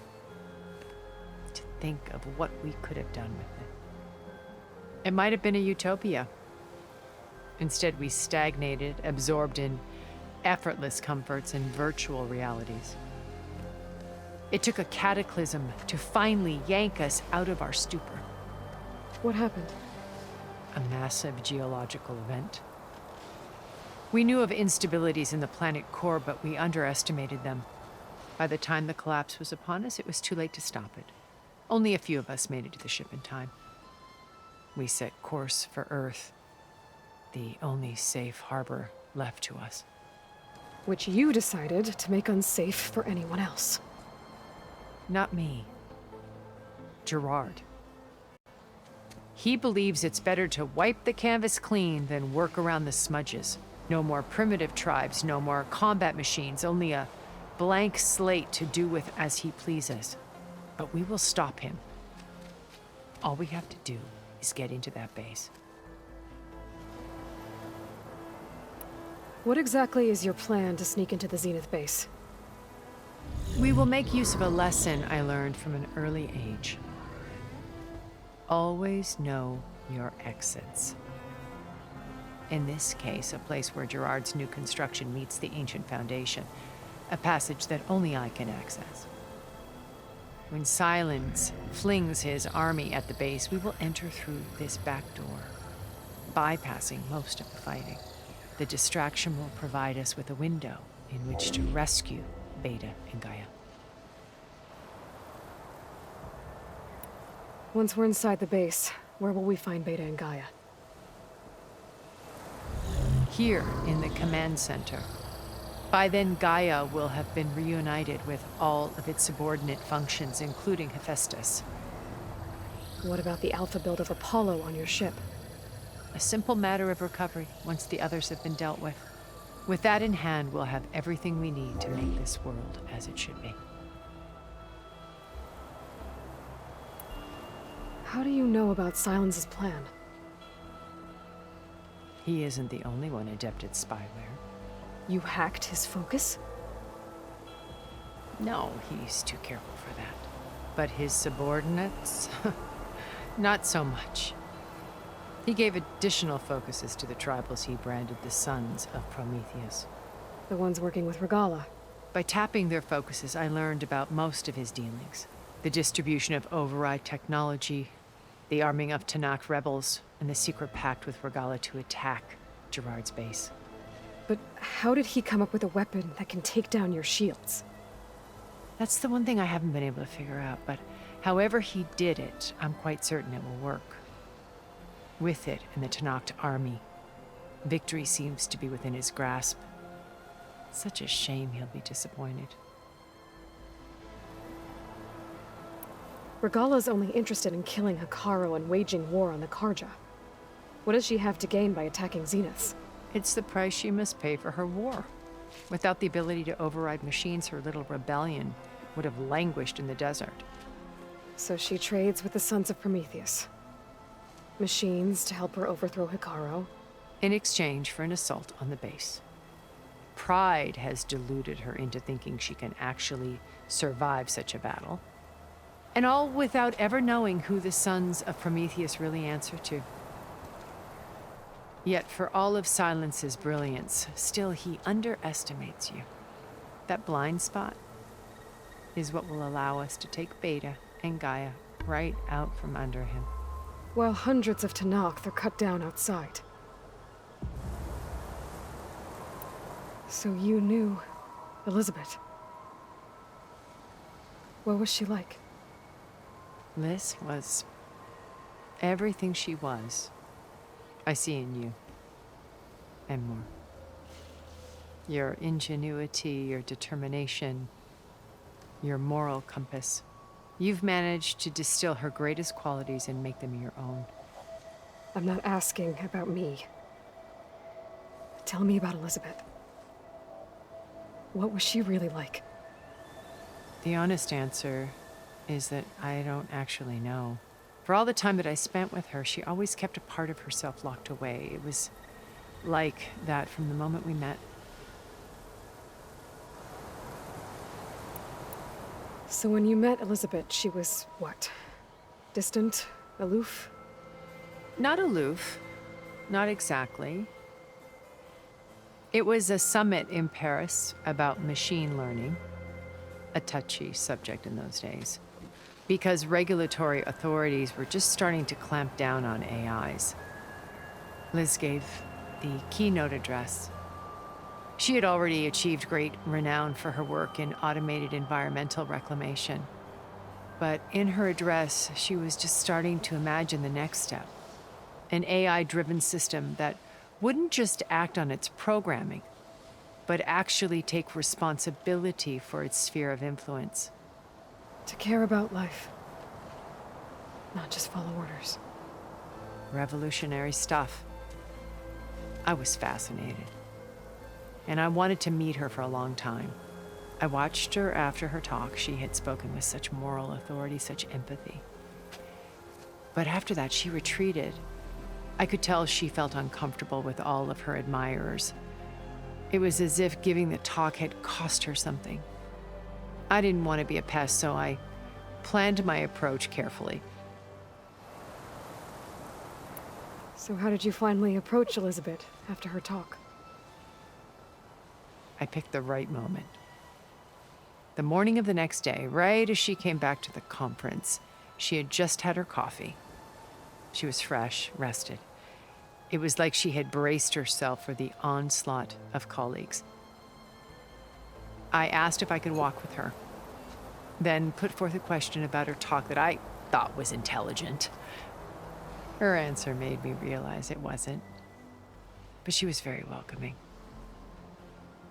To think of what we could have done with it. It might have been a utopia. Instead, we stagnated, absorbed in effortless comforts and virtual realities. It took a cataclysm to finally yank us out of our stupor. What happened? A massive geological event. We knew of instabilities in the planet core, but we underestimated them. By the time the collapse was upon us, it was too late to stop it. Only a few of us made it to the ship in time. We set course for Earth, the only safe harbor left to us. Which you decided to make unsafe for anyone else. Not me. Gerard. He believes it's better to wipe the canvas clean than work around the smudges. No more primitive tribes, no more combat machines, only a blank slate to do with as he pleases. But we will stop him. All we have to do is get into that base. What exactly is your plan to sneak into the Zenith base? We will make use of a lesson I learned from an early age. Always know your exits. In this case, a place where Gerard's new construction meets the ancient foundation, a passage that only I can access. When Silence flings his army at the base, we will enter through this back door, bypassing most of the fighting. The distraction will provide us with a window in which to rescue Beta and Gaia. Once we're inside the base, where will we find Beta and Gaia? Here in the command center. By then, Gaia will have been reunited with all of its subordinate functions, including Hephaestus. What about the Alpha build of Apollo on your ship? A simple matter of recovery once the others have been dealt with. With that in hand, we'll have everything we need to make this world as it should be. How do you know about Silence's plan? He isn't the only one adept at spyware. You hacked his focus? No, he's too careful for that. But his subordinates? Not so much. He gave additional focuses to the tribals he branded the Sons of Prometheus. The ones working with Regala. By tapping their focuses, I learned about most of his dealings. The distribution of override technology, the arming of Tanakh rebels, and the secret pact with Regala to attack Gerard's base. But how did he come up with a weapon that can take down your shields? That's the one thing I haven't been able to figure out, but However he did it, I'm quite certain it will work. With it and the Tenakth army, victory seems to be within his grasp. Such a shame he'll be disappointed. Regala's only interested in killing Hekarro and waging war on the Karja. What does she have to gain by attacking Zenith? It's the price she must pay for her war. Without the ability to override machines, her little rebellion would have languished in the desert. So she trades with the Sons of Prometheus. Machines to help her overthrow Hekarro. In exchange for an assault on the base. Pride has deluded her into thinking she can actually survive such a battle. And all without ever knowing who the Sons of Prometheus really answer to. Yet for all of Silence's brilliance, still he underestimates you. That blind spot is what will allow us to take Beta and Gaia right out from under him. While hundreds of Tenakth are cut down outside. So you knew Elizabeth. What was she like? Liz was everything she was. I see in you. And more. Your ingenuity, your determination, your moral compass. You've managed to distill her greatest qualities and make them your own. I'm not asking about me. Tell me about Elizabeth. What was she really like? The honest answer is that I don't actually know. For all the time that I spent with her, she always kept a part of herself locked away. It was like that from the moment we met. So when you met Elizabeth, she was what? Distant? Aloof? Not aloof. Not exactly. It was a summit in Paris about machine learning, a touchy subject in those days, because regulatory authorities were just starting to clamp down on AIs. Liz gave the keynote address. She had already achieved great renown for her work in automated environmental reclamation. But in her address, she was just starting to imagine the next step. An AI-driven system that wouldn't just act on its programming, but actually take responsibility for its sphere of influence. To care about life. Not just follow orders. Revolutionary stuff. I was fascinated. And I wanted to meet her for a long time. I watched her after her talk. She had spoken with such moral authority, such empathy. But after that, she retreated. I could tell she felt uncomfortable with all of her admirers. It was as if giving the talk had cost her something. I didn't want to be a pest, so I planned my approach carefully. So how did you finally approach Elizabeth after her talk? I picked the right moment. The morning of the next day, right as she came back to the conference, she had just had her coffee. She was fresh, rested. It was like she had braced herself for the onslaught of colleagues. I asked if I could walk with her, then put forth a question about her talk that I thought was intelligent. Her answer made me realize it wasn't, but she was very welcoming.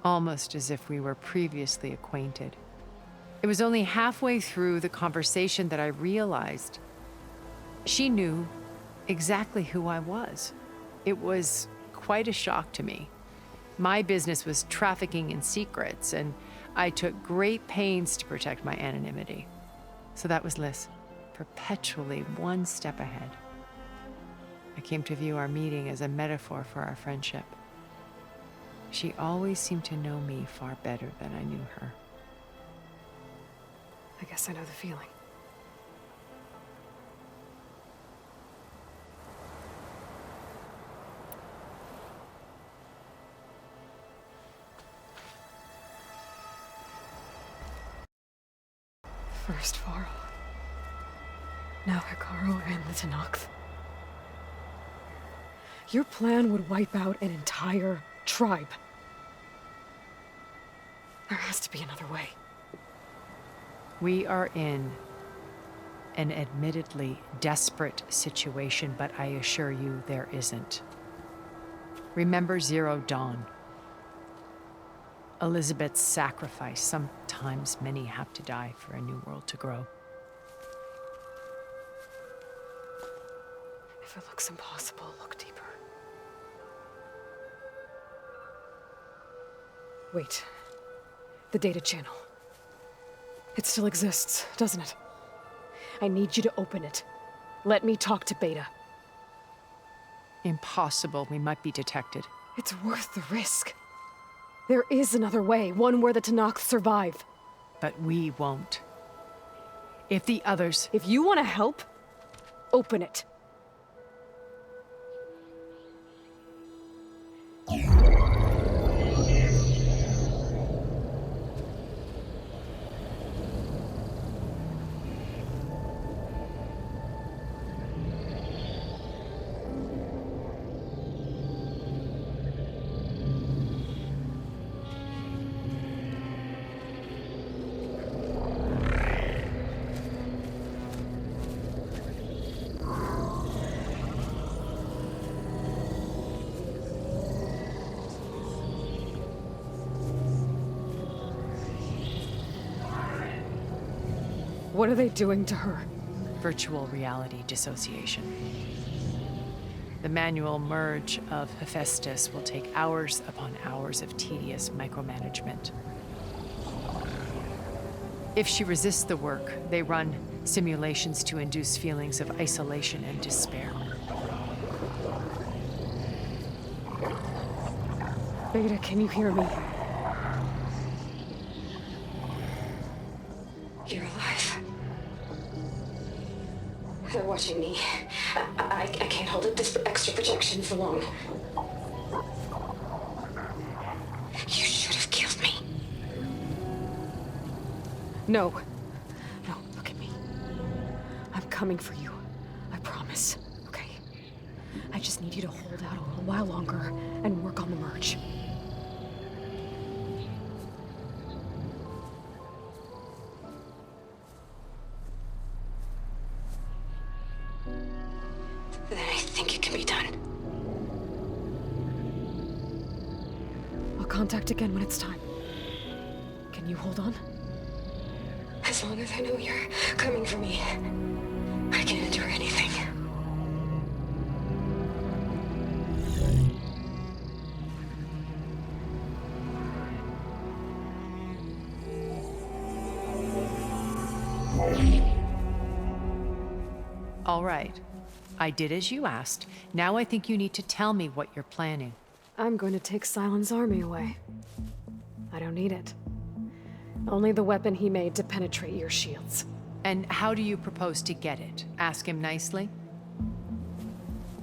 Almost as if we were previously acquainted. It was only halfway through the conversation that I realized she knew exactly who I was. It was quite a shock to me. My business was trafficking in secrets, and I took great pains to protect my anonymity. So that was Liz, perpetually one step ahead. I came to view our meeting as a metaphor for our friendship. She always seemed to know me far better than I knew her. I guess I know the feeling. First Varl. Now Hekarro and the Tenakth. Your plan would wipe out an entire tribe. There has to be another way. We are in an admittedly desperate situation, but I assure you there isn't. Remember Zero Dawn. Elizabeth's sacrifice. Sometimes many have to die for a new world to grow. If it looks impossible, look deeper. Wait. The data channel. It still exists, doesn't it? I need you to open it. Let me talk to Beta. Impossible. We might be detected. It's worth the risk. There is another way, one where the Tanakh survive. But we won't. If the others... If you want to help, open it. What are they doing to her? Virtual reality dissociation. The manual merge of Hephaestus will take hours upon hours of tedious micromanagement. If she resists the work, they run simulations to induce feelings of isolation and despair. Beta, can you hear me? You're alive. They're watching me. I can't hold up this extra projection for long. You should have killed me. No. No, look at me. I'm coming for you. I promise, okay? I just need you to hold out a little while longer and work on the merge. Then I think it can be done. I'll contact again when it's time. Can you hold on? As long as I know you're coming for me, I can endure anything. All right. I did as you asked. Now I think you need to tell me what you're planning. I'm going to take Silent's army away. I don't need it. Only the weapon he made to penetrate your shields. And how do you propose to get it? Ask him nicely?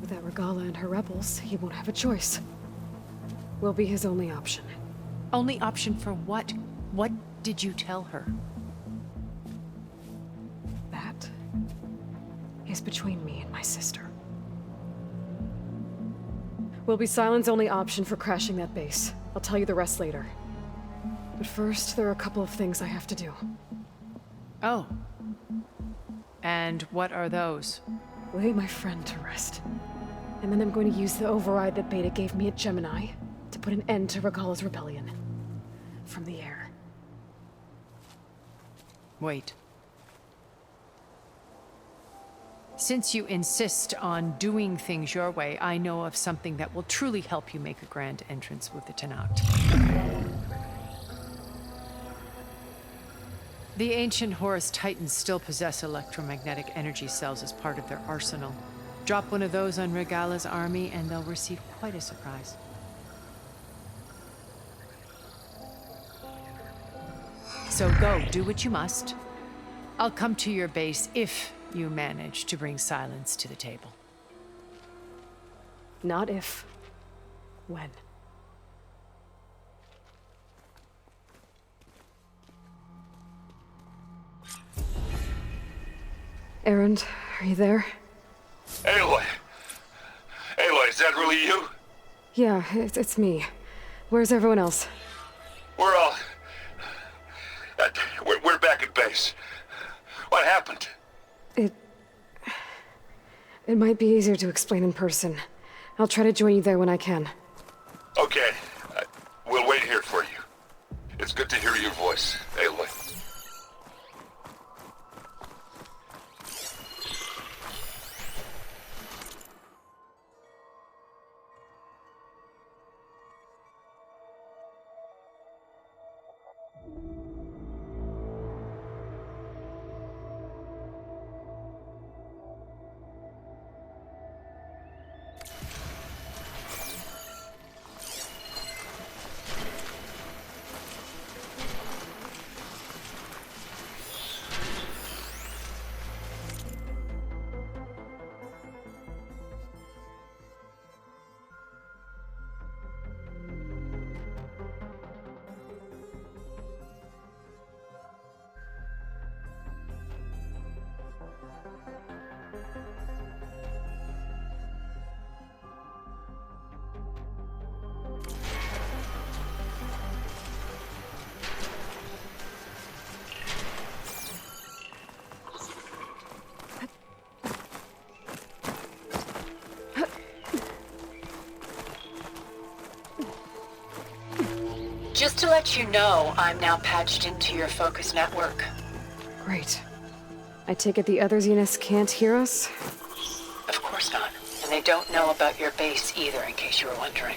Without Regala and her rebels, he won't have a choice. We'll be his only option. Only option for what? What did you tell her? That is between me and my sister. We'll be Silent's only option for crashing that base. I'll tell you the rest later. But first, there are a couple of things I have to do. Oh. And what are those? Lay my friend to rest. And then I'm going to use the override that Beta gave me at Gemini to put an end to Regala's rebellion. From the air. Wait. Since you insist on doing things your way, I know of something that will truly help you make a grand entrance with the Tanakh. The ancient Horus Titans still possess electromagnetic energy cells as part of their arsenal. Drop one of those on Regala's army and they'll receive quite a surprise. So go, do what you must. I'll come to your base if you manage to bring Silence to the table. Not if. When. Erend, are you there? Aloy! Aloy, is that really you? Yeah, it's me. Where's everyone else? We're all... we're back at base. What happened? It might be easier to explain in person. I'll try to join you there when I can. Okay. We'll wait here for you. It's good to hear your voice, Aloy. Just to let you know, I'm now patched into your focus network. Great. I take it the other Zeniths can't hear us? Of course not. And they don't know about your base either, in case you were wondering.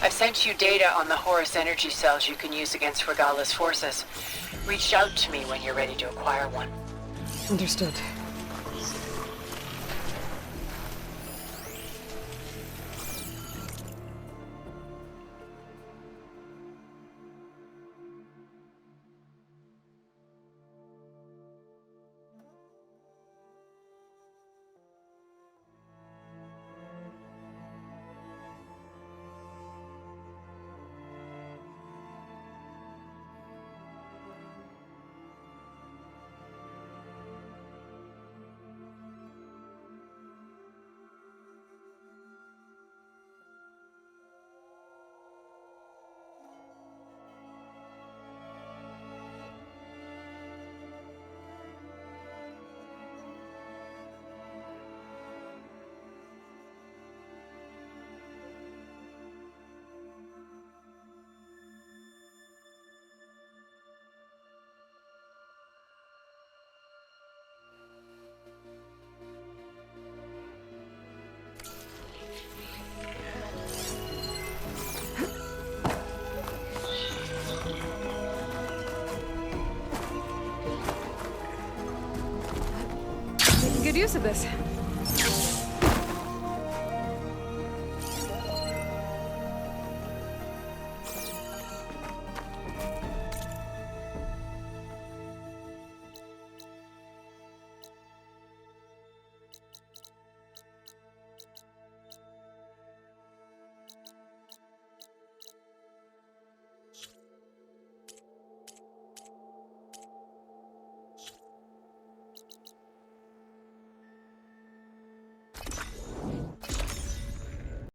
I've sent you data on the Horus energy cells you can use against Regala's forces. Reach out to me when you're ready to acquire one. Understood. Good use of this.